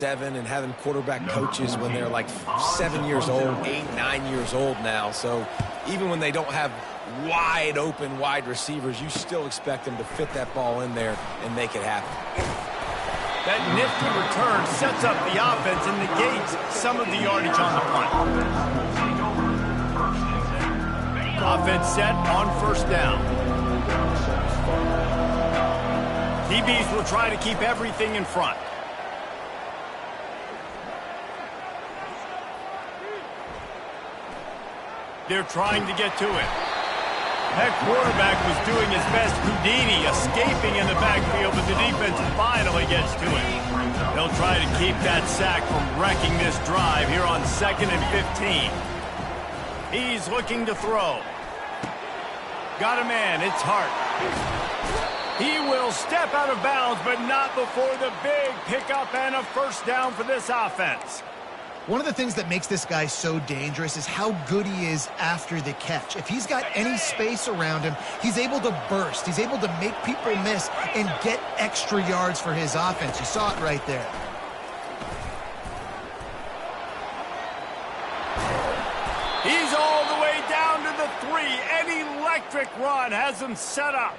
7 and having quarterback coaches when they're like 7 years old, 8, 9 years old now. So even when they don't have wide open wide receivers, you still expect them to fit that ball in there and make it happen. That nifty return sets up the offense and negates some of the yardage on the punt. Offense set on first down. DBs will try to keep everything in front. They're trying to get to it. That quarterback was doing his best Houdini, escaping in the backfield, but the defense finally gets to it. They'll try to keep that sack from wrecking this drive here on 2nd and 15. He's looking to throw. Got a man, it's Hart. He will step out of bounds, but not before the big pickup and a first down for this offense. One of the things that makes this guy so dangerous is how good he is after the catch. If he's got any space around him, he's able to burst. He's able to make people miss and get extra yards for his offense. You saw it right there. He's all the way down to the 3. An electric run has him set up.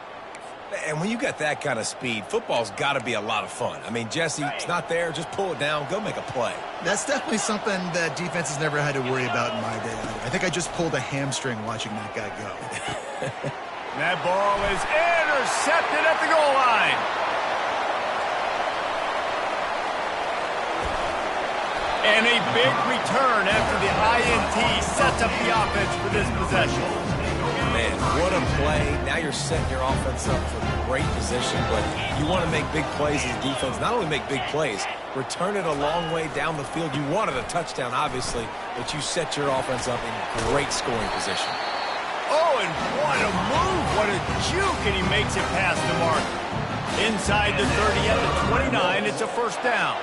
And when you got that kind of speed, football's got to be a lot of fun. I mean, Jesse, it's not there. Just pull it down. Go make a play. That's definitely something that defense has never had to worry about in my day. I think I just pulled a hamstring watching that guy go. That ball is intercepted at the goal line. And a big return after the INT sets up the offense for this possession. Man, what a play. Now you're setting your offense up for a great position, but you want to make big plays as a defense. Not only make big plays, return it a long way down the field. You wanted a touchdown, obviously, but you set your offense up in great scoring position. Oh, and what a move. What a juke, and he makes it past the mark. Inside the 30 at the 29, it's a first down.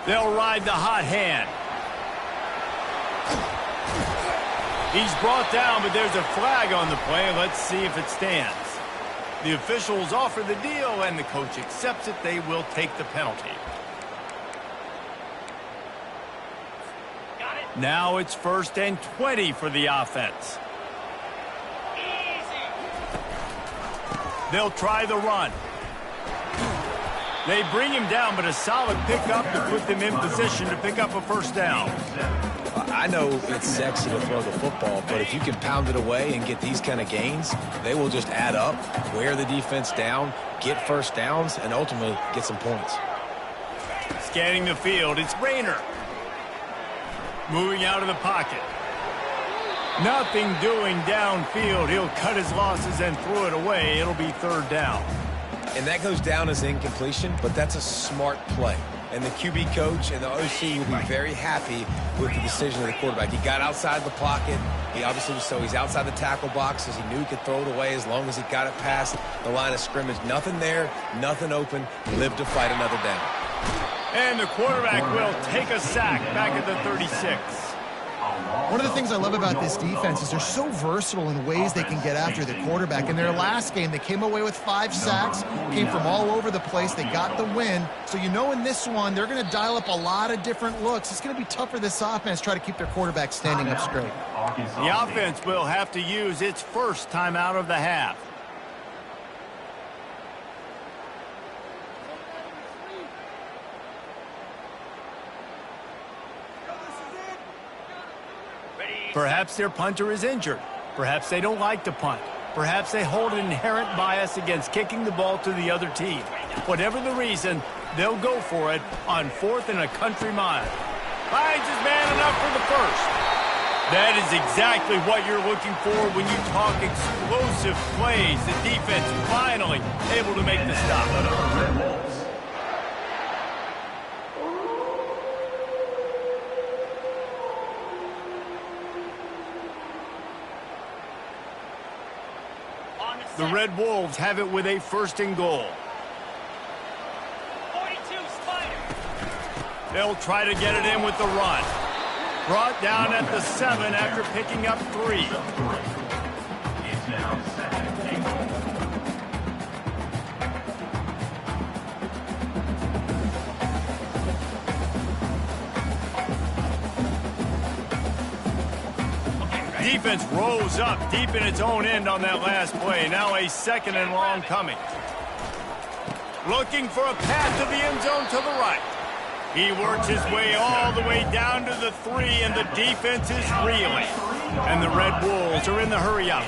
They'll ride the hot hand. He's brought down, but there's a flag on the play. Let's see if it stands. The officials offer the deal, and the coach accepts it. They will take the penalty. Now it's 1st and 20 for the offense. They'll try the run. They bring him down, but a solid pickup to put them in position to pick up a first down. I know it's sexy to throw the football, but if you can pound it away and get these kind of gains, they will just add up, wear the defense down, get first downs, and ultimately get some points. Scanning the field, it's Rayner. Moving out of the pocket. Nothing doing downfield. He'll cut his losses and throw it away. It'll be 3rd down. And that goes down as incompletion, but that's a smart play. And the QB coach and the OC will be very happy with the decision of the quarterback. He got outside the pocket. He obviously was he's outside the tackle boxes. He knew he could throw it away as long as he got it past the line of scrimmage. Nothing there, nothing open. Live to fight another down. And the quarterback will take a sack back at the 36. One of the things I love about this defense is they're so versatile in ways they can get after the quarterback. In their last game, they came away with 5 sacks, came from all over the place. They got the win. So you know in this one, they're going to dial up a lot of different looks. It's going to be tough for this offense to try to keep their quarterback standing up straight. The offense will have to use its first timeout of the half. Perhaps their punter is injured. Perhaps they don't like to punt. Perhaps they hold an inherent bias against kicking the ball to the other team. Whatever the reason, they'll go for it on 4th and a country mile. Finds his man enough for the first. That is exactly what you're looking for when you talk explosive plays. The defense finally able to make the stop. The Red Wolves have it with a 1st and goal. 42 Spider. They'll try to get it in with the run. Brought down at the 7 after picking up 3. defense rose up deep in its own end on that last play. Now a 2nd and long coming. Looking for a path to the end zone to the right. He works his way all the way down to the 3, and the defense is reeling. And the Red Wolves are in the hurry-up.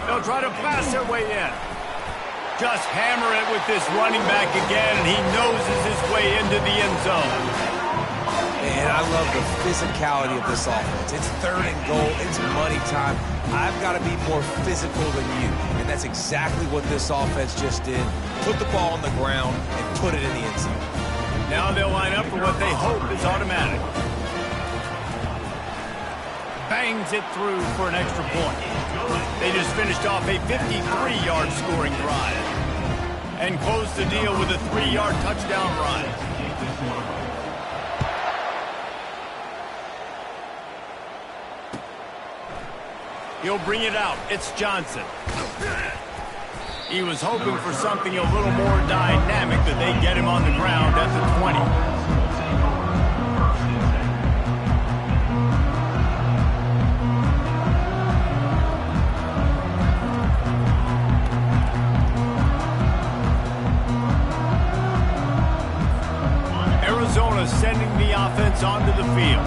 They'll try to blast their way in. Just hammer it with this running back again, and he noses his way into the end zone. And I love the physicality of this offense. It's 3rd and goal. It's money time. I've got to be more physical than you. And that's exactly what this offense just did. Put the ball on the ground and put it in the end zone. Now they'll line up for what they hope is automatic. Bangs it through for an extra point. They just finished off a 53-yard scoring drive and closed the deal with a 3-yard touchdown run. He'll bring it out. It's Johnson. He was hoping for something a little more dynamic, but they get him on the ground at the 20. Sending the offense onto the field.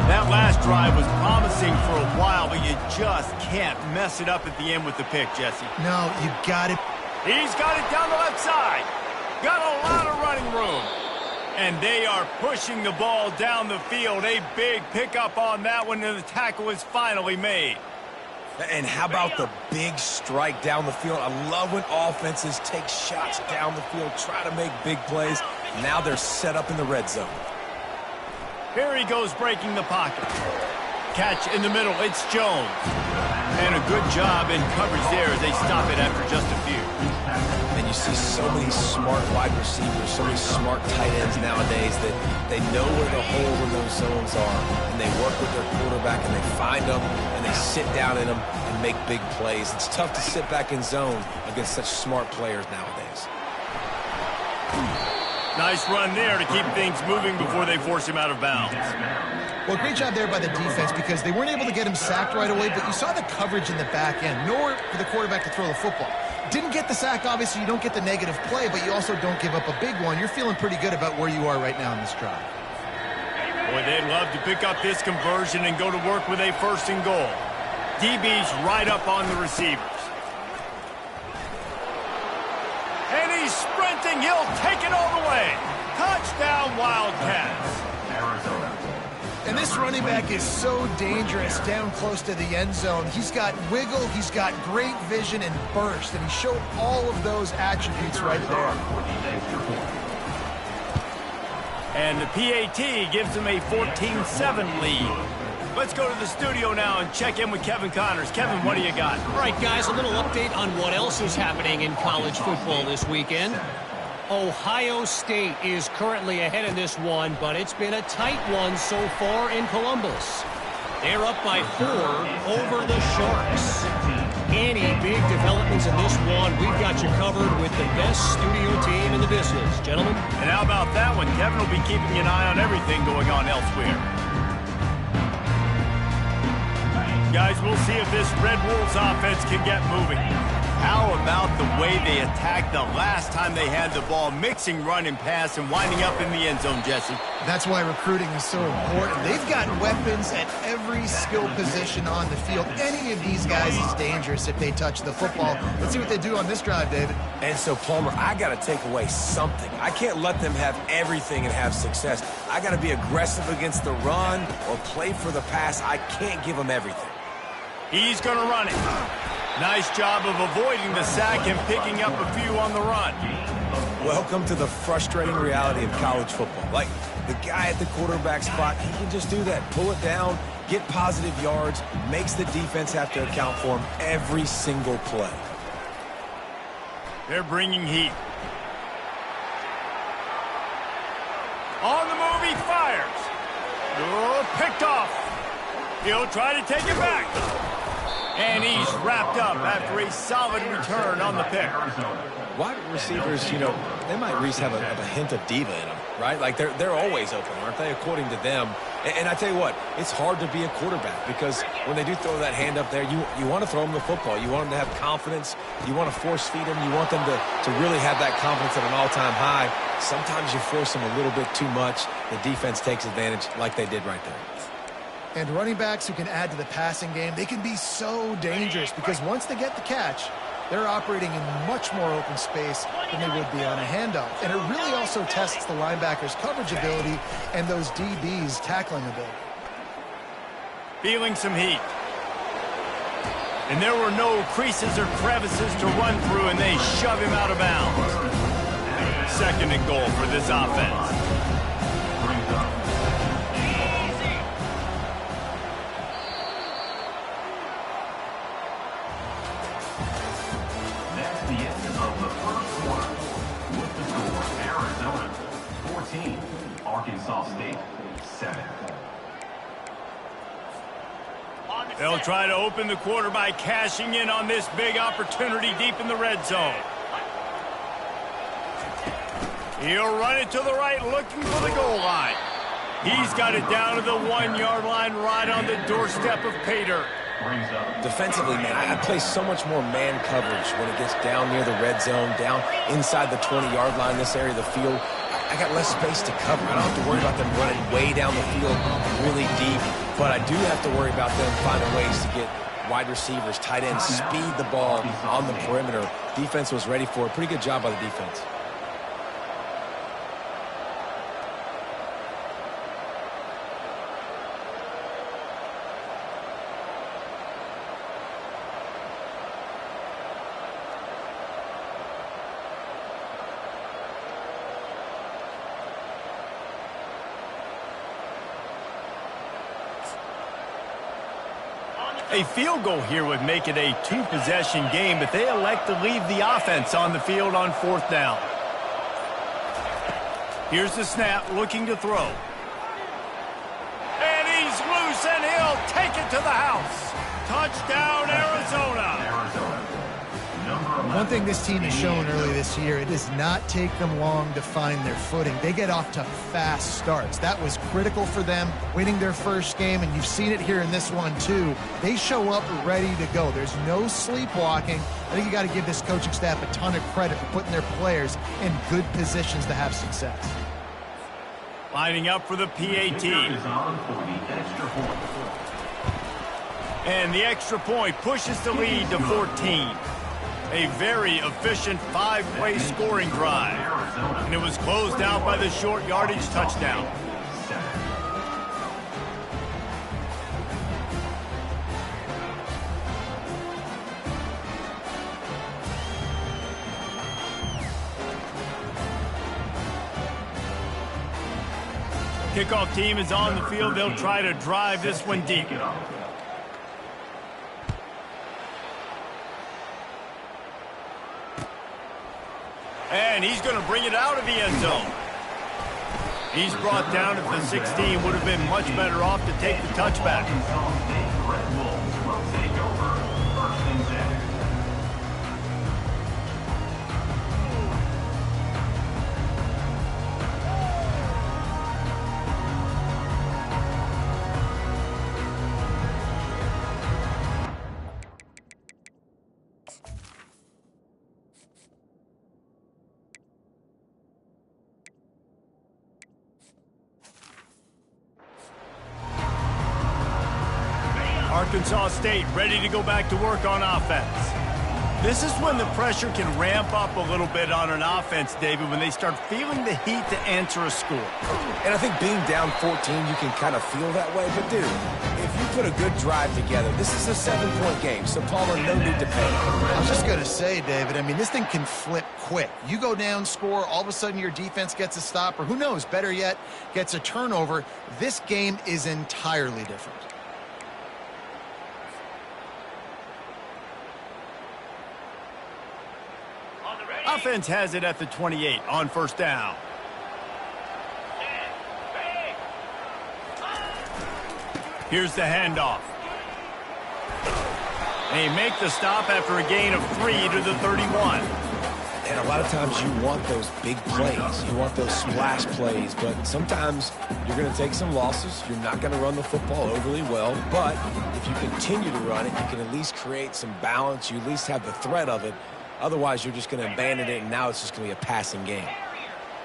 That last drive was promising for a while, but you just can't mess it up at the end with the pick, Jesse. No, you got it. He's got it down the left side. Got a lot of running room. And they are pushing the ball down the field. A big pickup on that one, and the tackle is finally made. And how about the big strike down the field? I love when offenses take shots down the field, try to make big plays. Now they're set up in the red zone. Here he goes breaking the pocket. Catch in the middle. It's Jones. And a good job in coverage there as they stop it after just a few. And you see so many smart wide receivers, so many smart tight ends nowadays that they know where the hole in those zones are. And they work with their quarterback and they find them and they sit down in them and make big plays. It's tough to sit back in zone against such smart players nowadays. Nice run there to keep things moving before they force him out of bounds. Well, great job there by the defense because they weren't able to get him sacked right away, but you saw the coverage in the back end. Nowhere for the quarterback to throw the football. Didn't get the sack, obviously. You don't get the negative play, but you also don't give up a big one. You're feeling pretty good about where you are right now in this drive. Boy, they'd love to pick up this conversion and go to work with a 1st and goal. DB's right up on the receivers. And he's sprinting. He'll take it all the way. Touchdown, Wildcats. And this running back is so dangerous down close to the end zone. He's got wiggle, he's got great vision and burst, and he showed all of those attributes right there. And the PAT gives him a 14-7 lead. Let's go to the studio now and check in with Kevin Connors. Kevin, what do you got? All right, guys, a little update on what else is happening in college football this weekend. Ohio State is currently ahead in this one, but it's been a tight one so far in Columbus. They're up by 4 over the Sharks. Any big developments in this one, we've got you covered with the best studio team in the business, gentlemen. And how about that one? Kevin will be keeping an eye on everything going on elsewhere. Guys, we'll see if this Red Wolves offense can get moving. How about the way they attacked the last time they had the ball, mixing run and pass and winding up in the end zone, Jesse? That's why recruiting is so important. They've got weapons at every skill position on the field. Any of these guys is dangerous if they touch the football. Let's see what they do on this drive, David. And so, Palmer, I got to take away something. I can't let them have everything and have success. I got to be aggressive against the run or play for the pass. I can't give them everything. He's going to run it. Nice job of avoiding the sack and picking up a few on the run. Welcome to the frustrating reality of college football. Like, the guy at the quarterback spot, he can just do that. Pull it down, get positive yards, makes the defense have to account for him every single play. They're bringing heat. On the move, he fires. Oh, picked off. He'll try to take it back. And he's wrapped up after a solid return on the pick. Wide receivers, you know, they might at least have a hint of diva in them, right? Like, they're always open, aren't they, according to them? And I tell you what, it's hard to be a quarterback because when they do throw that hand up there, you want to throw them the football. You want them to have confidence. You want to force feed them. You want them to really have that confidence at an all-time high. Sometimes you force them a little bit too much. The defense takes advantage like they did right there. And running backs who can add to the passing game, they can be so dangerous because once they get the catch, they're operating in much more open space than they would be on a handoff. And it really also tests the linebackers' coverage ability and those DBs' tackling ability. Feeling some heat. And there were no creases or crevices to run through, and they shove him out of bounds. 2nd and goal for this offense. Arkansas State 7. They'll try to open the quarter by cashing in on this big opportunity deep in the red zone. He'll run it to the right, looking for the goal line. He's got it down to the 1-yard line, right on the doorstep of pay dirt. Defensively, man, I play so much more man coverage when it gets down near the red zone, down inside the 20-yard line, this area of the field. I got less space to cover. I don't have to worry about them running way down the field really deep, but I do have to worry about them finding ways to get wide receivers, tight ends, speed the ball on the perimeter. Defense was ready for it. Pretty good job by the defense. A field goal here would make it a 2-possession game, but they elect to leave the offense on the field on 4th down. Here's the snap, looking to throw. And he's loose, and he'll take it to the house. Touchdown, Arizona. One thing this team has shown early this year, it does not take them long to find their footing. They get off to fast starts. That was critical for them, winning their first game, and you've seen it here in this one too. They show up ready to go. There's no sleepwalking. I think you got to give this coaching staff a ton of credit for putting their players in good positions to have success. Lining up for the PAT. And the extra point pushes the lead to 14. A very efficient 5-play scoring drive. And it was closed out by the short yardage touchdown. Kickoff team is on the field. They'll try to drive this one deep. And he's going to bring it out of the end zone. He's brought down at the 16. Would have been much better off to take the touchback. Arkansas State ready to go back to work on offense. This is when the pressure can ramp up a little bit on an offense, David, when they start feeling the heat to answer a score. And I think being down 14, you can kind of feel that way. But, dude, if you put a good drive together, this is a 7-point game, so Palmer, no need to panic. I was just going to say, David, I mean, this thing can flip quick. You go down, score, all of a sudden your defense gets a stop, or who knows, better yet, gets a turnover. This game is entirely different. Offense has it at the 28 on 1st down. Here's the handoff. They make the stop after a gain of 3 to the 31. And a lot of times you want those big plays. You want those splash plays. But sometimes you're going to take some losses. You're not going to run the football overly well. But if you continue to run it, you can at least create some balance. You at least have the threat of it. Otherwise, you're just going to abandon it, and now it's just going to be a passing game.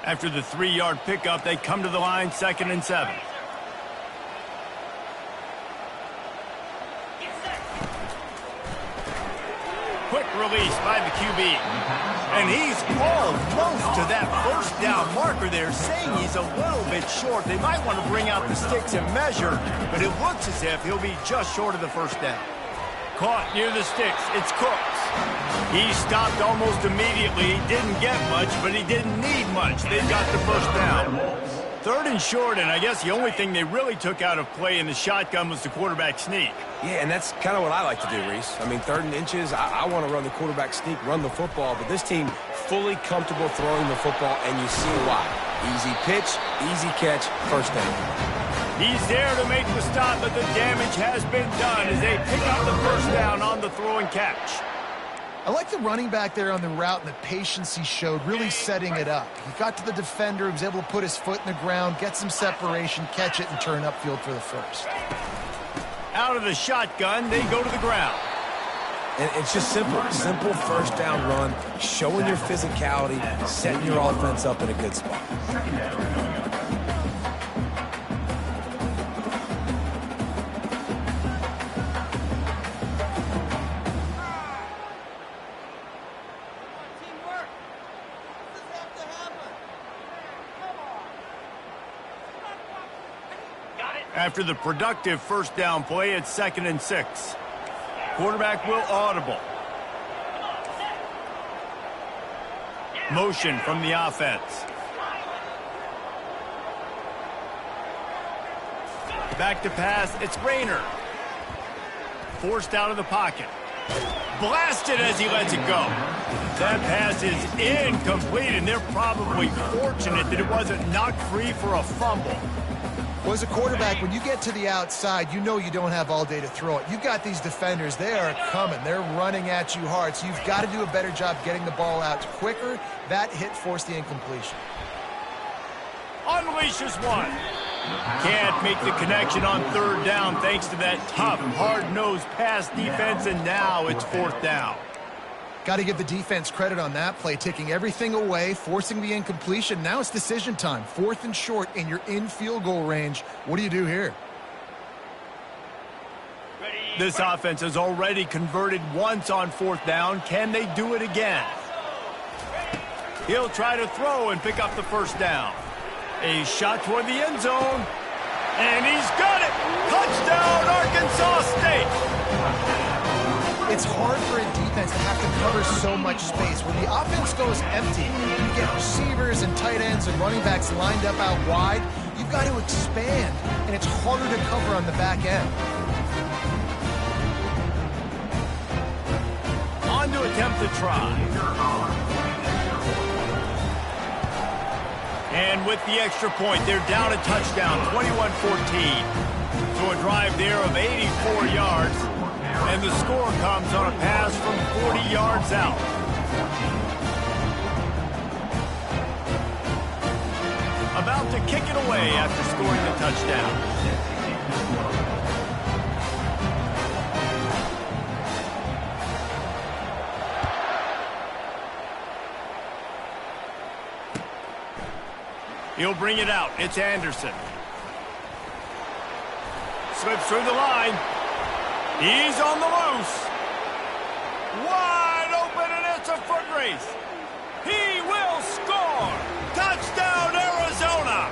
After the 3-yard pickup, they come to the line, 2nd and 7. Quick release by the QB. And he's almost to that first down marker there, saying he's a little bit short. They might want to bring out the sticks and measure, but it looks as if he'll be just short of the first down. Caught near the sticks. It's Cooks. He stopped almost immediately. He didn't get much, but he didn't need much. They got the first down. 3rd and short, and I guess the only thing they really took out of play in the shotgun was the quarterback sneak. Yeah, and that's kind of what I like to do, Reese. I mean, 3rd and inches, I want to run the quarterback sneak, run the football, but this team fully comfortable throwing the football, and you see why. Easy pitch, easy catch, first down. He's there to make the stop, but the damage has been done as they pick up the first down on the throw and catch. I like the running back there on the route and the patience he showed, really setting it up. He got to the defender, he was able to put his foot in the ground, get some separation, catch it, and turn upfield for the first. Out of the shotgun, they go to the ground. And it's just simple first down run, showing your physicality, setting your offense up in a good spot. After the productive first down play, it's 2nd and 6. Quarterback will audible. Motion from the offense. Back to pass, it's Rayner. Forced out of the pocket. Blasted as he lets it go. That pass is incomplete, and they're probably fortunate that it wasn't knocked free for a fumble. Well, as a quarterback, when you get to the outside, you know you don't have all day to throw it. You've got these defenders. They are coming. They're running at you hard, so you've got to do a better job getting the ball out quicker. That hit forced the incompletion. Unleashes one. Can't make the connection on 3rd down thanks to that tough, hard-nosed pass defense, and now it's 4th down. Got to give the defense credit on that play, taking everything away, forcing the incompletion. Now it's decision time. 4th and short, and you're in field goal range. What do you do here? This offense has already converted once on 4th down. Can they do it again? He'll try to throw and pick up the first down. A shot toward the end zone. And he's got it! Touchdown, Arkansas State! It's hard for a defense to have to cover so much space. When the offense goes empty, you get receivers and tight ends and running backs lined up out wide. You've got to expand, and it's harder to cover on the back end. On to attempt the try. And with the extra point, they're down a touchdown, 21-14. So a drive there of 84 yards. And the score comes on a pass from 40 yards out. About to kick it away after scoring the touchdown. He'll bring it out. It's Anderson. Slips through the line. He's on the loose. Wide open, and it's a foot race. He will score. Touchdown, Arizona.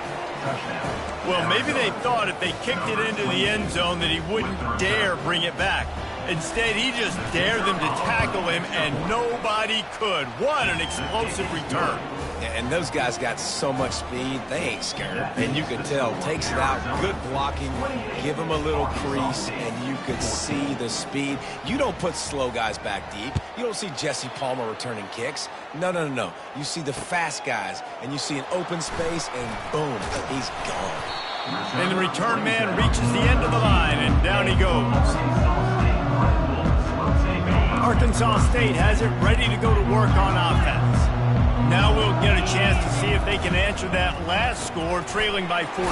Well, maybe they thought if they kicked it into the end zone that he wouldn't dare bring it back. Instead, he just dared them to tackle him, and nobody could. What an explosive return. And those guys got so much speed, they ain't scared. And you can tell, takes it out, good blocking, give him a little crease, and you could see the speed. You don't put slow guys back deep. You don't see Jesse Palmer returning kicks. No. You see the fast guys, and you see an open space, and boom, he's gone. And the return man reaches the end of the line, and down he goes. Arkansas State has it ready to go to work on offense. if they can answer that last score, trailing by 14,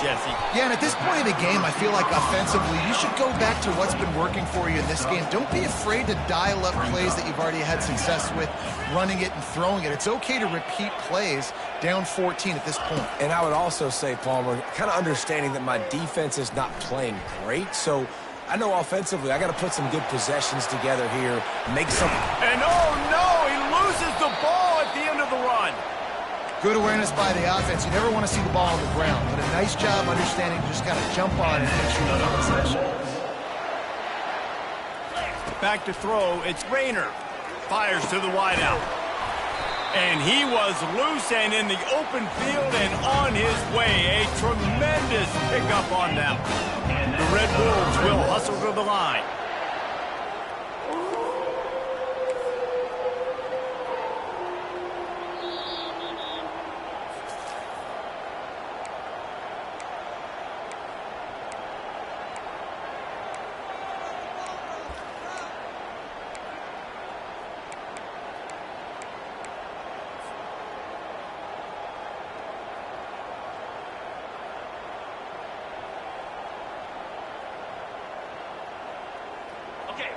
Jesse. Yeah, and at this point in the game, I feel like offensively, you should go back to what's been working for you in this game. Don't be afraid to dial up plays that you've already had success with, running it and throwing it. It's okay to repeat plays down 14 at this point. And I would also say, Palmer, kind of understanding that my defense is not playing great, so I know offensively I got to put some good possessions together here, make something. And oh no, he loses the ball at the end of the run. Good awareness by the offense. You never want to see the ball on the ground, but a nice job understanding to just kind of jump on it and make sure you get possession. Back to throw, it's Rayner. Fires to the wideout. And he was loose and in the open field and on his way. A tremendous pickup on that one. The Red Wolves will hustle to the line.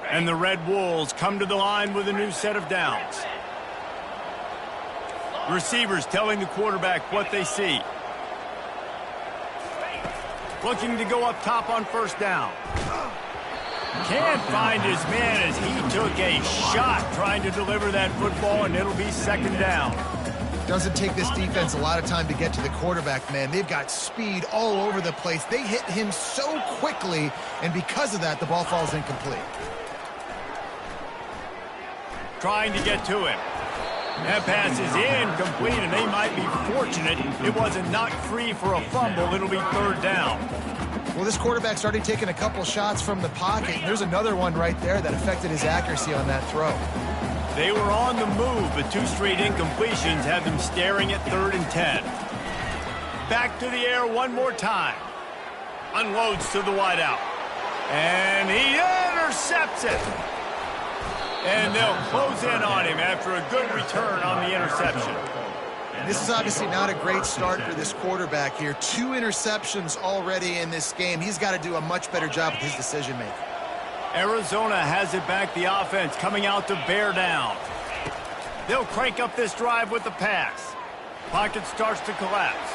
And the Red Wolves come to the line with a new set of downs. Receivers telling the quarterback what they see. Looking to go up top on first down. Can't find his man as he took a shot trying to deliver that football, and it'll be second down. Doesn't take this defense a lot of time to get to the quarterback, man. They've got speed all over the place. They hit him so quickly, and because of that, the ball falls incomplete. Trying to get to him. That pass is incomplete, and they might be fortunate it wasn't knocked free for a fumble. It'll be third down. Well, this quarterback's already taken a couple shots from the pocket. There's another one right there that affected his accuracy on that throw. They were on the move, but two straight incompletions had them staring at 3rd and 10. Back to the air one more time. Unloads to the wideout. And he intercepts it. And they'll close in on him after a good return on the interception. This is obviously not a great start for this quarterback here. 2 interceptions already in this game. He's got to do a much better job with his decision-making. Arizona has it back, the offense coming out to bear down. They'll crank up this drive with the pass. Pocket starts to collapse.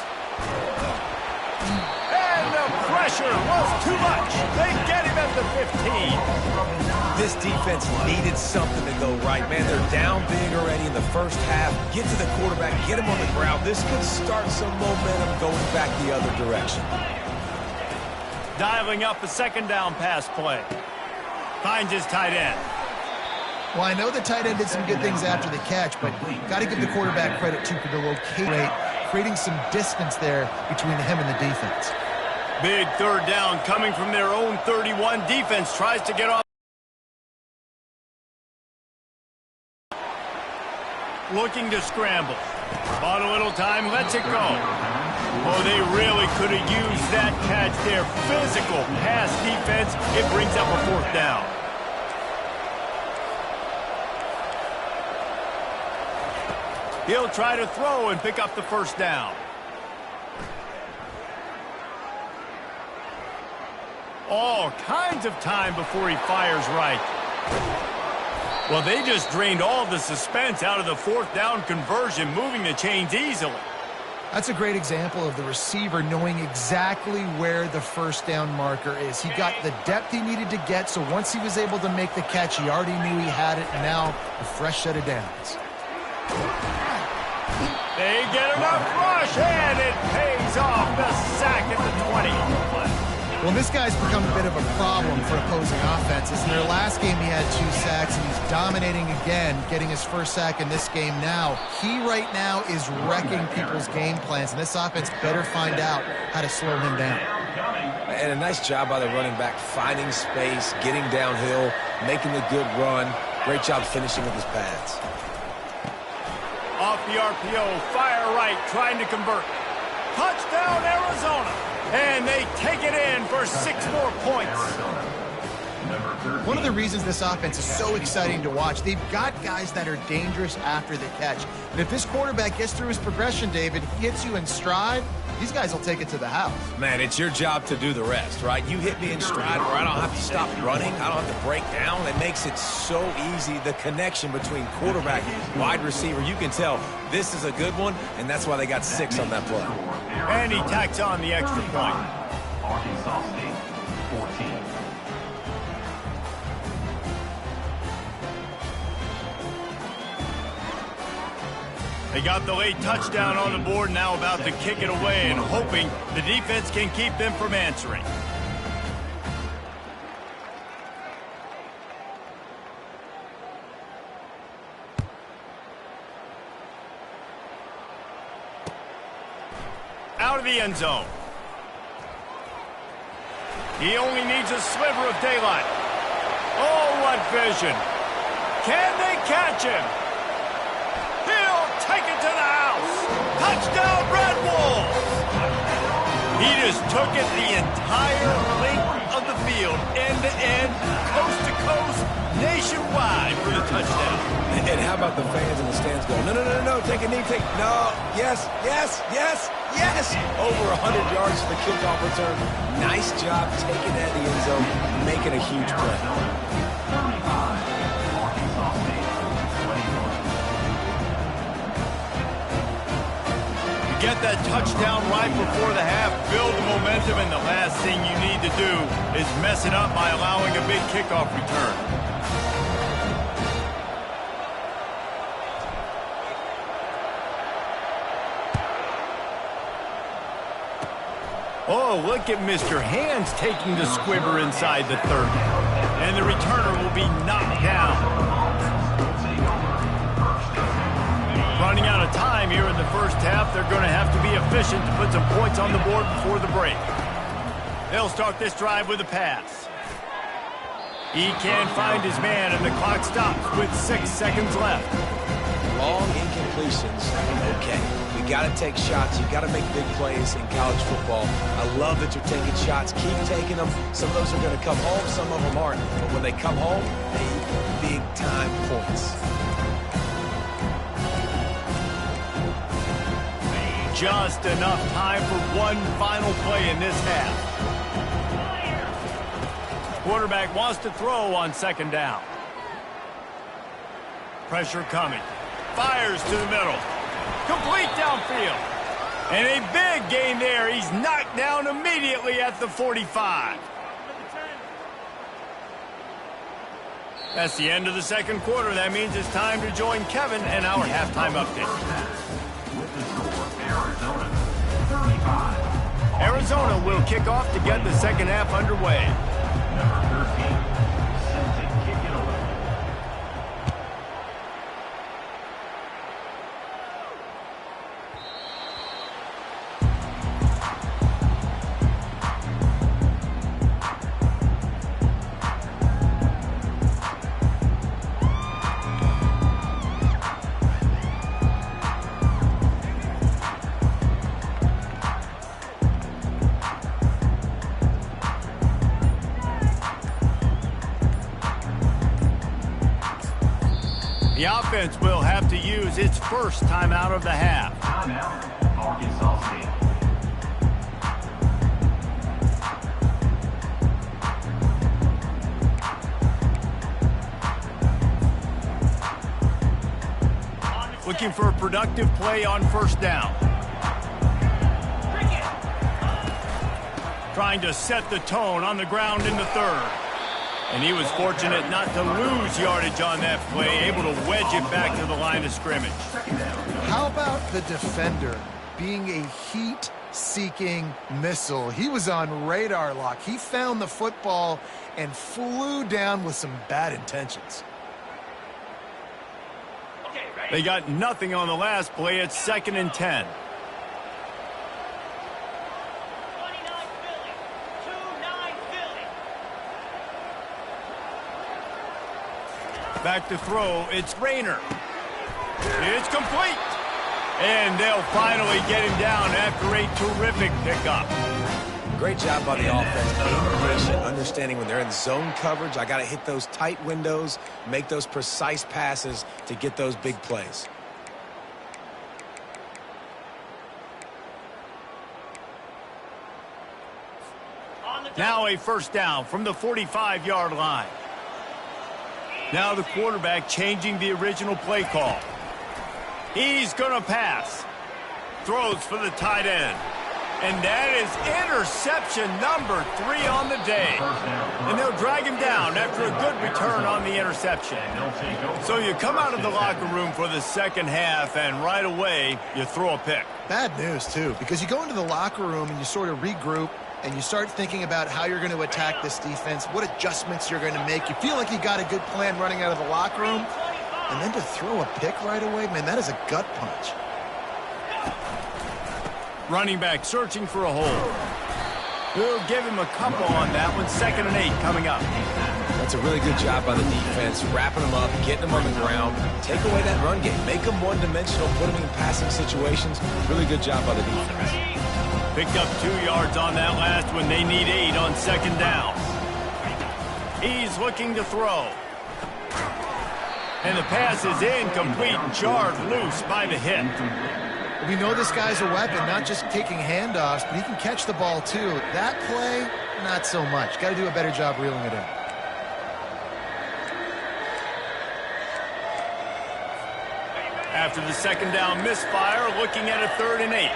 And the pressure was too much. They get him at the 15. This defense needed something to go right, man. They're down big already in the first half. Get to the quarterback, get him on the ground. This could start some momentum going back the other direction. Dialing up a second down pass play. Finds his tight end. Well, I know the tight end did some good things after the catch, but got to give the quarterback credit, too, for the locate rate, creating some distance there between him and the defense. Big third down coming from their own 31. Defense tries to get off. Looking to scramble. Bought a little time, lets it go. Oh, they really could have used that catch there. Physical pass defense. It brings up a 4th down. He'll try to throw and pick up the first down. All kinds of time before he fires right. Well, they just drained all the suspense out of the 4th down conversion, moving the chains easily. That's a great example of the receiver knowing exactly where the first down marker is. He got the depth he needed to get, so once he was able to make the catch, he already knew he had it, and now a fresh set of downs. They get enough rush, and it pays off. The sack at the 20. Well, this guy's become a bit of a problem for opposing offenses. In their last game, he had 2 sacks, and he's dominating again, getting his first sack in this game now. He right now is wrecking people's game plans, and this offense better find out how to slow him down. And a nice job by the running back, finding space, getting downhill, making a good run. Great job finishing with his pads. Off the RPO, fire right, trying to convert. Touchdown, Arizona. And they take it in for 6 more points. Number 13. One of the reasons this offense is so exciting to watch, they've got guys that are dangerous after the catch. And if this quarterback gets through his progression, David, hits you in stride, these guys will take it to the house. Man, it's your job to do the rest, right? You hit me in stride where I don't have to stop running. I don't have to break down. It makes it so easy. The connection between quarterback and wide receiver, you can tell this is a good one, and that's why they got 6 on that play. And he tacks on the extra point. Arkansas State, 14. They got the late touchdown on the board, now about to kick it away and hoping the defense can keep them from answering. Out of the end zone. He only needs a sliver of daylight. Oh, what vision. Can they catch him? Take it to the house. Touchdown, Red Wolves. He just took it the entire length of the field, end to end, coast to coast, nationwide for the touchdown. And how about the fans in the stands going, no, no, no, no, take a knee, no, yes, yes, yes, yes. Over 100 yards for the kickoff return. Nice job taking that in the end zone, making a huge play. Get that touchdown right before the half, build the momentum, and the last thing you need to do is mess it up by allowing a big kickoff return. Oh, look at Mr. Hands taking the squibber inside the 30. And the returner will be knocked down. Running out of time here in the first half. They're going to have to be efficient to put some points on the board before the break. They'll start this drive with a pass. He can't find his man, and the clock stops with 6 seconds left. Long incompletions, okay. We got to take shots. You got to make big plays in college football. I love that you're taking shots. Keep taking them. Some of those are going to come home. Some of them aren't. But when they come home, they equal big-time points. Just enough time for one final play in this half. Quarterback wants to throw on second down. Pressure coming. Fires to the middle. Complete downfield. And a big gain there. He's knocked down immediately at the 45. That's the end of the second quarter. That means it's time to join Kevin and our halftime update. Arizona will kick off to get the second half underway. Number 13, set to kick it away. The offense will have to use its first timeout of the half. Timeout, Arkansas State. Looking for a productive play on first down. Trying to set the tone on the ground in the third. And he was fortunate not to lose yardage on that play, able to wedge it back to the line of scrimmage. How about the defender being a heat-seeking missile? He was on radar lock. He found the football and flew down with some bad intentions. They got nothing on the last play. It's 2nd and 10. Back to throw, it's Rayner. It's complete. And they'll finally get him down after a terrific pickup. Great job by the offense, being patient, understanding when they're in zone coverage, I got to hit those tight windows, make those precise passes to get those big plays. Now a first down from the 45-yard line. Now the quarterback changing the original play call. He's going to pass. Throws for the tight end. And that is interception number 3 on the day. And they'll drag him down after a good return on the interception. So you come out of the locker room for the second half, and right away, you throw a pick. Bad news, too, because you go into the locker room and you sort of regroup, and you start thinking about how you're going to attack this defense, what adjustments you're going to make. You feel like you got a good plan running out of the locker room, and then to throw a pick right away, man, that is a gut punch. Running back searching for a hole. We'll give him a couple on that one. 2nd and 8 coming up. That's a really good job by the defense, wrapping them up, getting them on the ground, take away that run game, make them one-dimensional, put them in passing situations. Really good job by the defense. Picked up 2 yards on that last one. They need 8 on 2nd down. He's looking to throw. And the pass is incomplete, jarred loose by the hit. We know this guy's a weapon, not just taking handoffs, but he can catch the ball too. That play, not so much. Got to do a better job reeling it in. After the 2nd down misfire, looking at a 3rd and 8.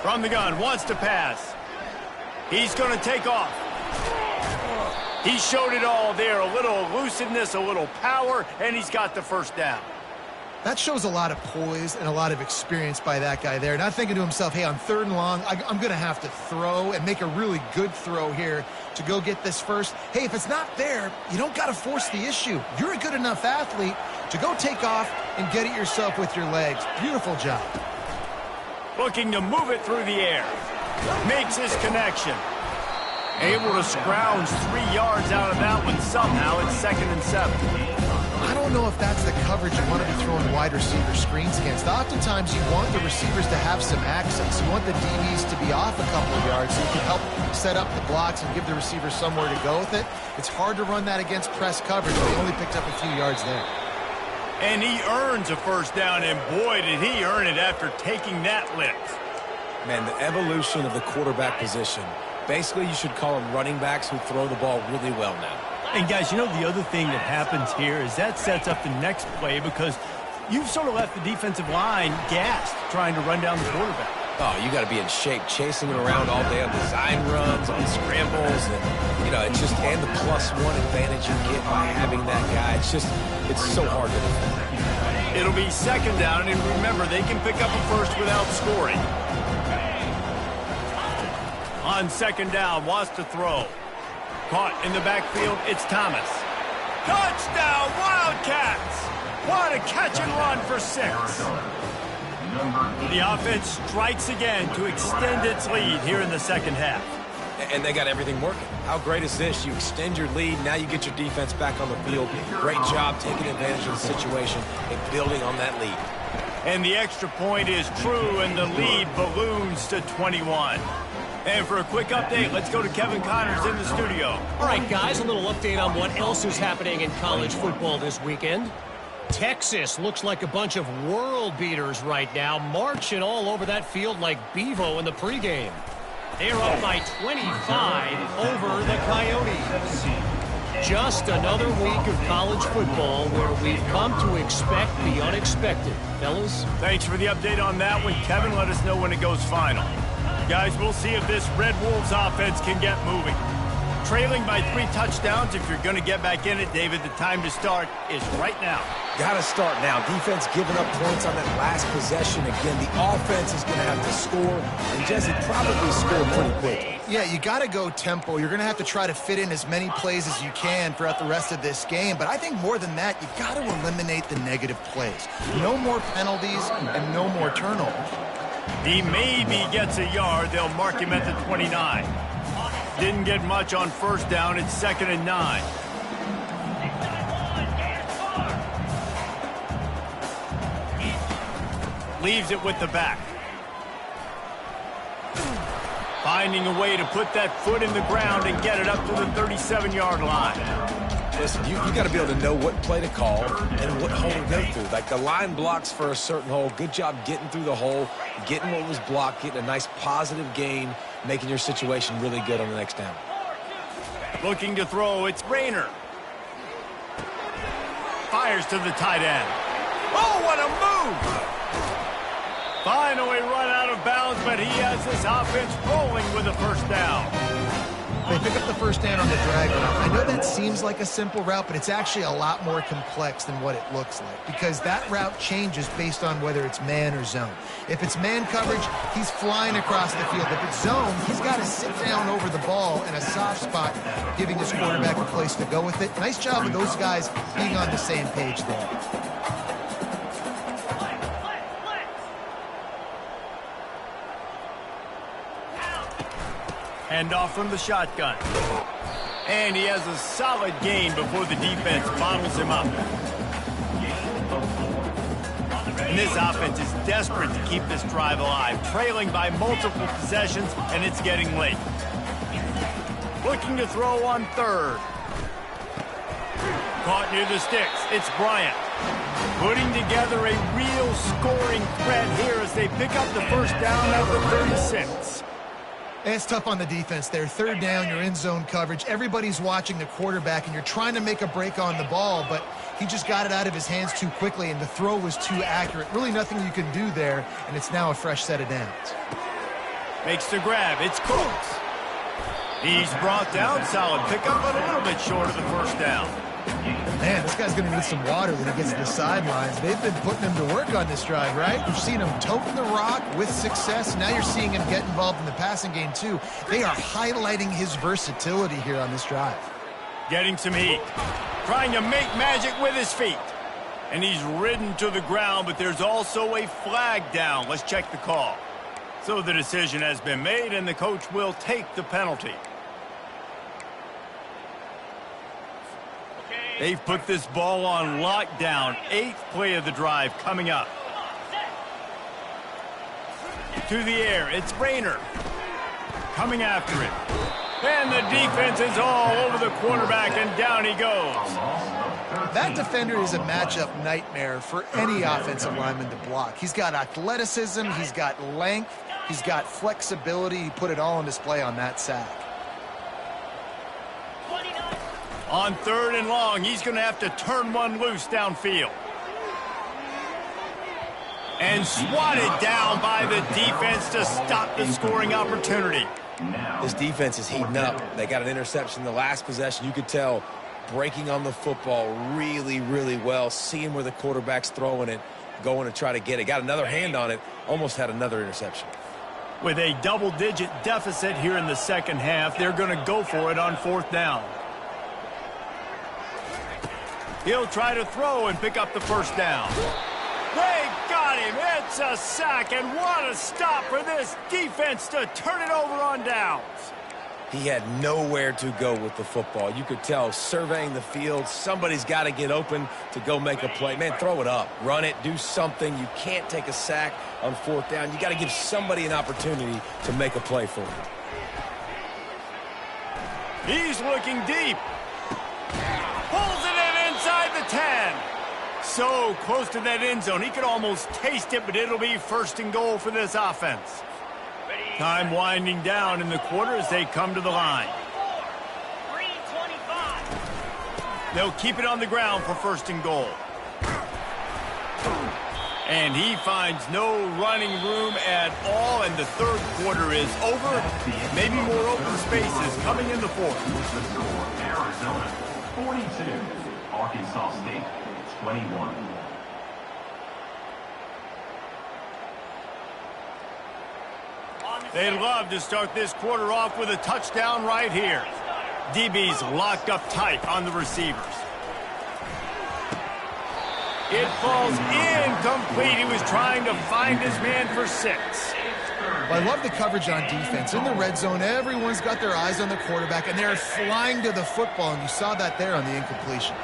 From the gun, wants to pass. He's going to take off. He showed it all there. A little elusiveness, a little power, and he's got the first down. That shows a lot of poise and a lot of experience by that guy there. Not thinking to himself, hey, on 3rd and long, I'm going to have to throw and make a really good throw here to go get this first. Hey, if it's not there, you don't got to force the issue. You're a good enough athlete to go take off and get it yourself with your legs. Beautiful job. Looking to move it through the air. Makes his connection. Able to scrounge 3 yards out of that one somehow. It's 2nd and 7. I don't know if that's the coverage you want to be throwing wide receiver screens against. Oftentimes you want the receivers to have some access. You want the DBs to be off a couple of yards so you can help set up the blocks and give the receivers somewhere to go with it. It's hard to run that against press coverage. They only picked up a few yards there. And he earns a first down, and boy, did he earn it after taking that lift. Man, the evolution of the quarterback position. Basically, you should call them running backs who throw the ball really well now. And, guys, you know, the other thing that happens here is that sets up the next play because you've sort of left the defensive line gassed trying to run down the quarterback. Oh, you got to be in shape, chasing him around all day on design runs, on scrambles, and, you know, it's just, and the +1 advantage you get by having that guy. It's just, it's so hard to defend. It'll be 2nd down, and remember, they can pick up a first without scoring. On 2nd down, wants to throw. Caught in the backfield, it's Thomas. Touchdown, Wildcats! What a catch and run for 6. The offense strikes again to extend its lead here in the 2nd half. And they got everything working. How great is this? You extend your lead, now you get your defense back on the field. Great job taking advantage of the situation and building on that lead. And the extra point is true, and the lead balloons to 21. And for a quick update, let's go to Kevin Connors in the studio. All right, guys, a little update on what else is happening in college football this weekend. Texas looks like a bunch of world beaters right now, marching all over that field like Bevo in the pregame. They're up by 25 over the Coyotes. Just another week of college football where we've come to expect the unexpected. Fellas? Thanks for the update on that one. Kevin, let us know when it goes final. Guys, we'll see if this Red Wolves offense can get moving. Trailing by 3 touchdowns, if you're going to get back in it, David, the time to start is right now. Got to start now. Defense giving up points on that last possession. Again, the offense is going to have to score, and Jesse probably scored pretty quick. Yeah, you got to go tempo. You're going to have to try to fit in as many plays as you can throughout the rest of this game. But I think more than that, you got to eliminate the negative plays. No more penalties and no more turnovers. He maybe gets a yard. They'll mark him at the 29. Didn't get much on first down. It's 2nd and 9. Leaves it with the back. Finding a way to put that foot in the ground and get it up to the 37-yard line. Listen, you got to be able to know what play to call and what hole to go through. Like the line blocks for a certain hole. Good job getting through the hole, getting what was blocked, getting a nice positive gain, making your situation really good on the next down. Looking to throw, it's Rayner. Fires to the tight end. Oh, what a move! Finally run out of bounds, but he has this offense rolling with a first down. They pick up the first down on the drag route. I know that seems like a simple route, but it's actually a lot more complex than what it looks like because that route changes based on whether it's man or zone. If it's man coverage, he's flying across the field. If it's zone, he's got to sit down over the ball in a soft spot, giving his quarterback a place to go with it. Nice job of those guys being on the same page there. Hand off from the shotgun. And he has a solid gain before the defense bottles him up. And this offense is desperate to keep this drive alive, trailing by multiple possessions, and it's getting late. Looking to throw on third. Caught near the sticks. It's Bryant. Putting together a real scoring threat here as they pick up the first down at the 36. It's tough on the defense there. Third down, you're in zone coverage. Everybody's watching the quarterback, and you're trying to make a break on the ball, but he just got it out of his hands too quickly, and the throw was too accurate. Really nothing you can do there, and it's now a fresh set of downs. Makes the grab. It's Cooks. He's brought down. Solid pickup, but a little bit short of the first down. Man, this guy's going to need some water when he gets to the sidelines. They've been putting him to work on this drive, right? You've seen him toting the rock with success. Now you're seeing him get involved in the passing game, too. They are highlighting his versatility here on this drive. Getting some heat. Trying to make magic with his feet. And he's ridden to the ground, but there's also a flag down. Let's check the call. So the decision has been made, and the coach will take the penalty. They've put this ball on lockdown. 8th play of the drive coming up. To the air, it's Rayner. Coming after it. And the defense is all over the quarterback, and down he goes. That defender is a matchup nightmare for any offensive lineman to block. He's got athleticism, he's got length, he's got flexibility. He put it all on display on that sack. On third and long, he's going to have to turn one loose downfield. And swatted down by the defense to stop the scoring opportunity. This defense is heating up. They got an interception the last possession. You could tell breaking on the football really, really well, seeing where the quarterback's throwing it, going to try to get it. Got another hand on it, almost had another interception. With a double-digit deficit here in the second half, they're going to go for it on fourth down. He'll try to throw and pick up the first down. They got him. It's a sack, and what a stop for this defense to turn it over on downs. He had nowhere to go with the football. You could tell surveying the field, somebody's got to get open to go make a play. Man, throw it up. Run it. Do something. You can't take a sack on fourth down. You got to give somebody an opportunity to make a play for him. He's looking deep. Pulls it in inside the 10. So close to that end zone. He could almost taste it, but it'll be first and goal for this offense. Time winding down in the quarter as they come to the line. They'll keep it on the ground for first and goal. And he finds no running room at all, and the third quarter is over. Maybe more open spaces coming in the fourth. Arizona 42, Arkansas State 21. They'd love to start this quarter off with a touchdown right here. DB's locked up tight on the receivers. It falls incomplete. He was trying to find his man for 6. Well, I love the coverage on defense. In the red zone, everyone's got their eyes on the quarterback, and they're flying to the football, and you saw that there on the incompletion.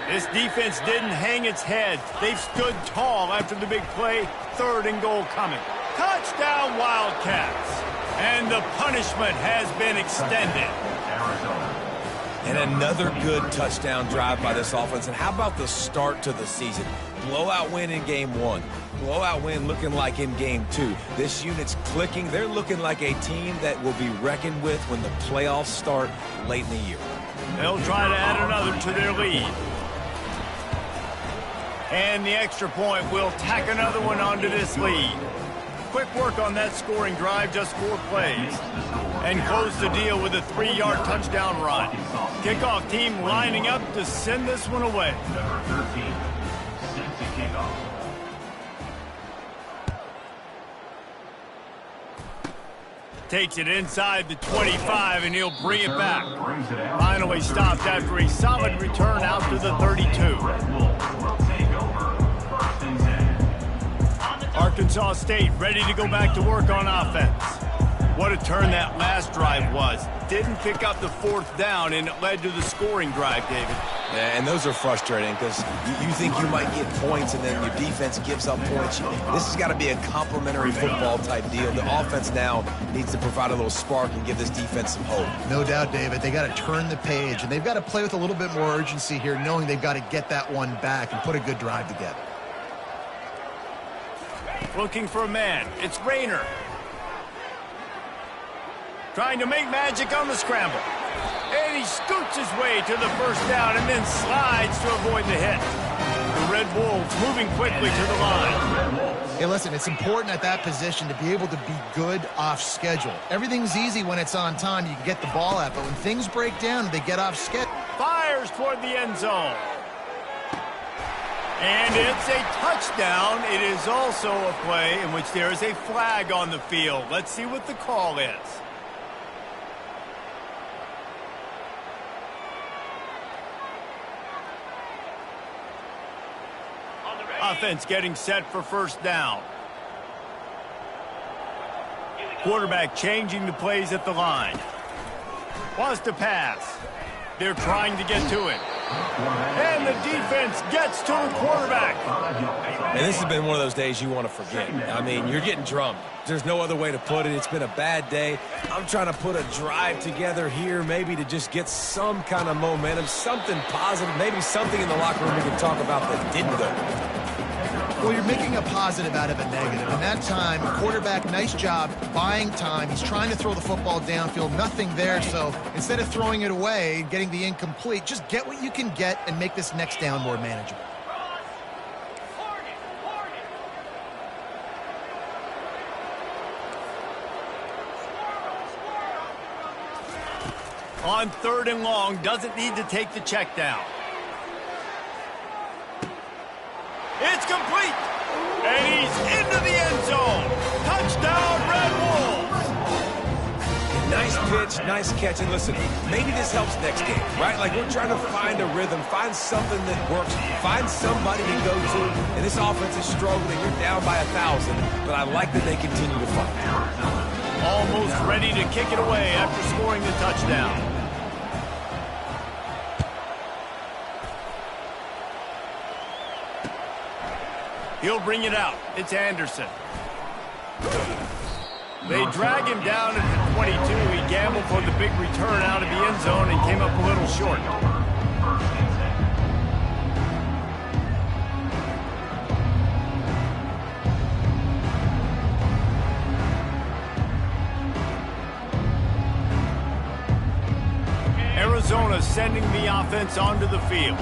This defense didn't hang its head. They've stood tall after the big play. Third and goal coming. Touchdown, Wildcats. And the punishment has been extended. And another good touchdown drive by this offense. And how about the start to the season? Blowout win in game 1. Blowout win looking like in game 2. This unit's clicking. They're looking like a team that will be reckoned with when the playoffs start late in the year. They'll try to add another to their lead. And the extra point will tack another one onto this lead. Quick work on that scoring drive, just 4 plays. And close the deal with a 3-yard touchdown run. Kickoff team lining up to send this one away. Number 13, set to kick off. Takes it inside the 25, and he'll bring it back. Finally stopped after a solid return out to the 32. Arkansas State ready to go back to work on offense. What a turn that last drive was. Didn't pick up the 4th down, and it led to the scoring drive, David. Yeah, and those are frustrating because you think you might get points and then your defense gives up points. This has got to be a complementary football type deal. The offense now needs to provide a little spark and give this defense some hope. No doubt, David. They got to turn the page, and they've got to play with a little bit more urgency here, knowing they've got to get that one back and put a good drive together. Looking for a man. It's Rayner. Trying to make magic on the scramble. And he scoots his way to the first down and then slides to avoid the hit. The Red Wolves moving quickly to the line. Hey, listen, it's important at that position to be able to be good off schedule. Everything's easy when it's on time. You can get the ball out, but when things break down, they get off schedule. Fires toward the end zone. And it's a touchdown. It is also a play in which there is a flag on the field. Let's see what the call is. Offense getting set for first down. Quarterback changing the plays at the line. Wants to pass. They're trying to get to it. And the defense gets to the quarterback. And this has been one of those days you want to forget. I mean, you're getting drummed. There's no other way to put it. It's been a bad day. I'm trying to put a drive together here maybe to just get some kind of momentum, something positive, maybe something in the locker room we can talk about that didn't go. Well, you're making a positive out of a negative. And that time, quarterback, nice job buying time. He's trying to throw the football downfield. Nothing there. So instead of throwing it away, getting the incomplete, just get what you can get and make this next down more manageable. On 3rd and long, doesn't need to take the check down. It's complete. And he's into the end zone. Touchdown, Red Wolves. Nice pitch, nice catch. And listen, maybe this helps next game, right? Like we're trying to find a rhythm, find something that works, find somebody to go to. And this offense is struggling. You're down by 1,000, but I like that they continue to fight. Almost ready to kick it away after scoring the touchdown. He'll bring it out. It's Anderson. They drag him down at the 22. He gambled for the big return out of the end zone and came up a little short. Arizona sending the offense onto the field.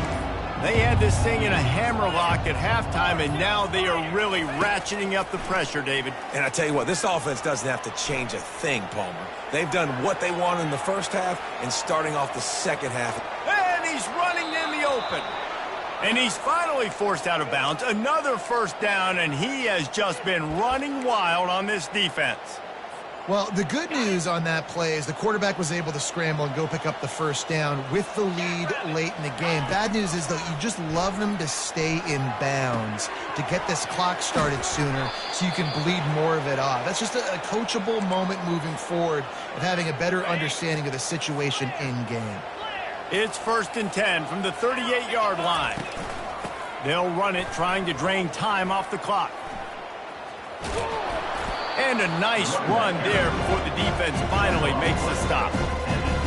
They had this thing in a hammerlock at halftime, and now they are really ratcheting up the pressure, David. And I tell you what, this offense doesn't have to change a thing, Palmer. They've done what they wanted in the first half and starting off the second half. And he's running in the open. And he's finally forced out of bounds. Another first down, and he has just been running wild on this defense. Well, the good news on that play is the quarterback was able to scramble and go pick up the first down with the lead late in the game. Bad news is, though, you just love them to stay in bounds to get this clock started sooner so you can bleed more of it off. That's just a coachable moment moving forward of having a better understanding of the situation in game. It's 1st and 10 from the 38-yard line. They'll run it, trying to drain time off the clock. And a nice run there before the defense finally makes the stop.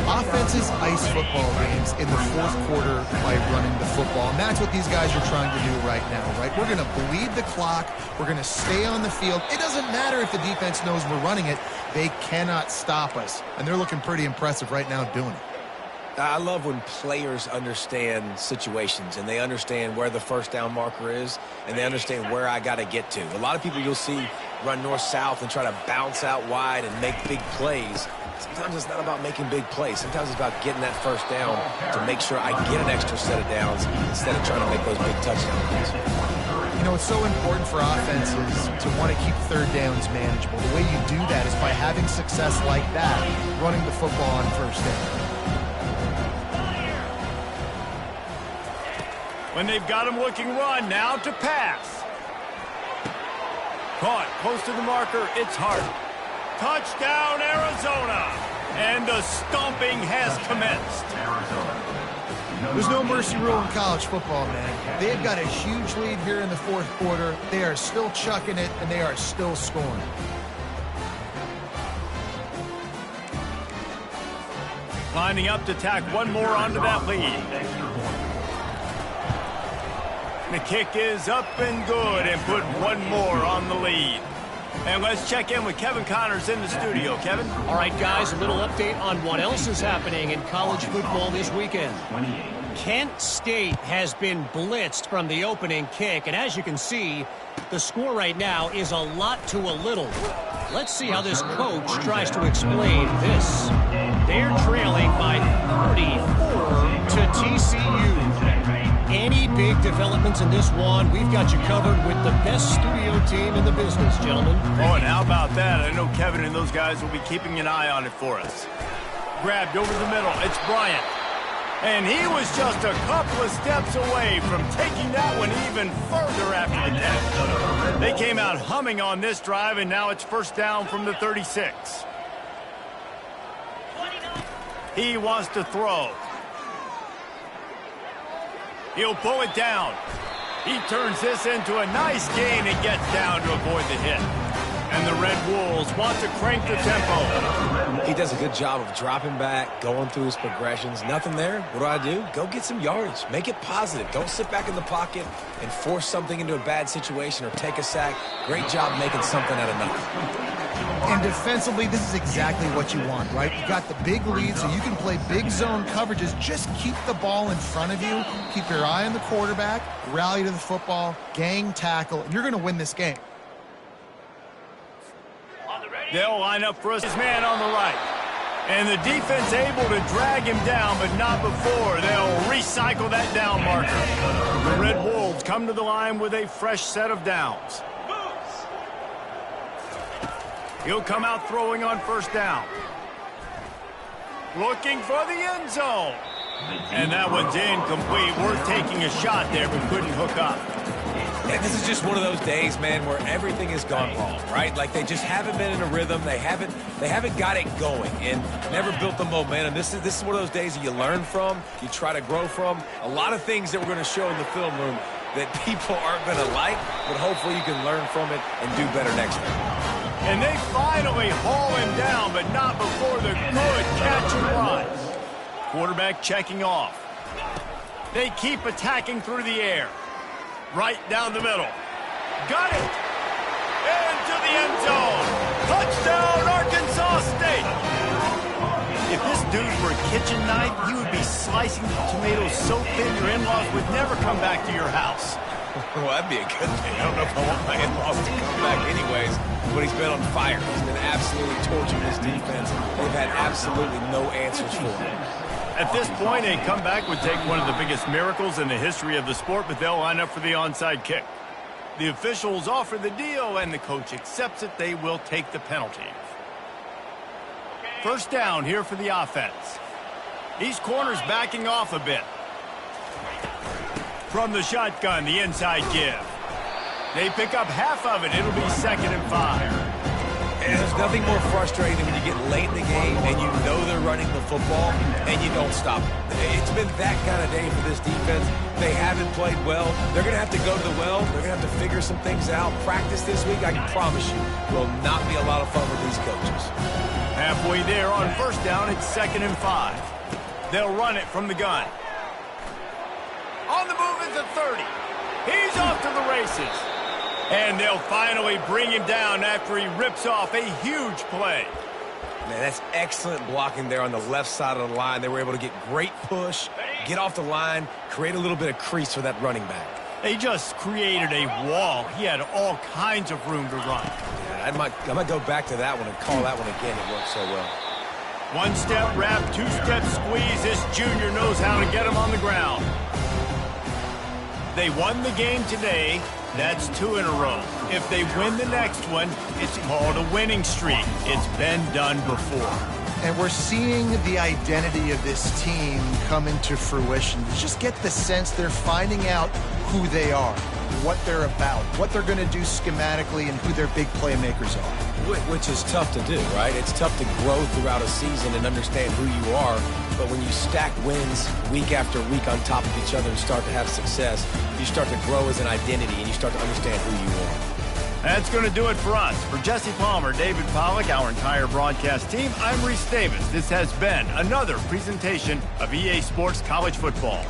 Offenses ice football games in the fourth quarter by running the football, and that's what these guys are trying to do right now, right? We're going to bleed the clock. We're going to stay on the field. It doesn't matter if the defense knows we're running it. They cannot stop us, and they're looking pretty impressive right now doing it. I love when players understand situations and they understand where the first down marker is and they understand where I got to get to. A lot of people you'll see run north-south and try to bounce out wide and make big plays. Sometimes it's not about making big plays. Sometimes it's about getting that first down to make sure I get an extra set of downs instead of trying to make those big touchdown plays. You know, it's so important for offenses to want to keep third downs manageable. The way you do that is by having success like that, running the football on first down. When they've got him looking run, now to pass. Caught close to the marker, it's Hart. Touchdown, Arizona! And the stomping has commenced. There's no mercy rule in college football, man. They've got a huge lead here in the fourth quarter. They are still chucking it, and they are still scoring. Lining up to tack one more onto that lead. The kick is up and good and put one more on the lead. And let's check in with Kevin Connors in the studio. Kevin? All right, guys, a little update on what else is happening in college football this weekend. Kent State has been blitzed from the opening kick, and as you can see, the score right now is a lot to a little. Let's see how this coach tries to explain this. They're trailing by 34 to TCU. Any big developments in this one, we've got you covered with the best studio team in the business, gentlemen. Oh, and how about that? I know Kevin and those guys will be keeping an eye on it for us. Grabbed over the middle. It's Bryant. And he was just a couple of steps away from taking that one even further after the catch. They came out humming on this drive, and now it's first down from the 36. He wants to throw. He'll pull it down. He turns this into a nice gain and gets down to avoid the hit. And the Red Wolves want to crank the tempo. He does a good job of dropping back, going through his progressions. Nothing there. What do? Go get some yardage. Make it positive. Don't sit back in the pocket and force something into a bad situation or take a sack. Great job making something out of nothing. And defensively, this is exactly what you want, right? You got the big lead, so you can play big zone coverages. Just keep the ball in front of you. Keep your eye on the quarterback. Rally to the football. Gang tackle. And you're going to win this game. They'll line up for us. His man on the right. And the defense able to drag him down, but not before. They'll recycle that down marker. The Red Wolves come to the line with a fresh set of downs. He'll come out throwing on first down. Looking for the end zone. And that one's incomplete. Worth taking a shot there, but couldn't hook up. And this is just one of those days, man, where everything has gone wrong, right? Like they just haven't been in a rhythm. They haven't got it going and never built the momentum. This is one of those days that you learn from, you try to grow from. A lot of things that we're going to show in the film room that people aren't going to like, but hopefully you can learn from it and do better next time. And they finally haul him down, but not before the good catch and run. Quarterback checking off. They keep attacking through the air. Right down the middle. Got it! Into the end zone. Touchdown, Arkansas State! If this dude were a kitchen knife, he would be slicing tomatoes so thin your in-laws would never come back to your house. Well, that'd be a good thing. I don't know if I want my in-laws to come back anyways, but he's been on fire. He's been absolutely torching this defense. They've had absolutely no answers for him. At this point, a comeback would take one of the biggest miracles in the history of the sport, but they'll line up for the onside kick. The officials offer the deal, and the coach accepts it. They will take the penalty. First down here for the offense. These corners backing off a bit. From the shotgun, the inside give. They pick up half of it. It'll be 2nd and 5. There's nothing more frustrating than when you get late in the game and you know they're running the football and you don't stop them. It's been that kind of day for this defense. They haven't played well. They're going to have to go to the well. They're going to have to figure some things out. Practice this week, I can promise you, will not be a lot of fun with these coaches. Halfway there on first down, it's 2nd and 5. They'll run it from the gun. On the move is a 30. He's off to the races. And they'll finally bring him down after he rips off a huge play. Man, that's excellent blocking there on the left side of the line. They were able to get great push, get off the line, create a little bit of crease for that running back. They just created a wall. He had all kinds of room to run. Yeah, I might go back to that one and call that one again. It worked so well. One-step wrap, two-step squeeze. This junior knows how to get him on the ground. They won the game today. That's 2 in a row. If they win the next one, it's called a winning streak. It's been done before. And we're seeing the identity of this team come into fruition. You just get the sense they're finding out who they are, what they're about, what they're going to do schematically, and who their big playmakers are. Which is tough to do, right? It's tough to grow throughout a season and understand who you are. But when you stack wins week after week on top of each other and start to have success, you start to grow as an identity and you start to understand who you are. That's going to do it for us. For Jesse Palmer, David Pollack, our entire broadcast team, I'm Reese Davis. This has been another presentation of EA Sports College Football.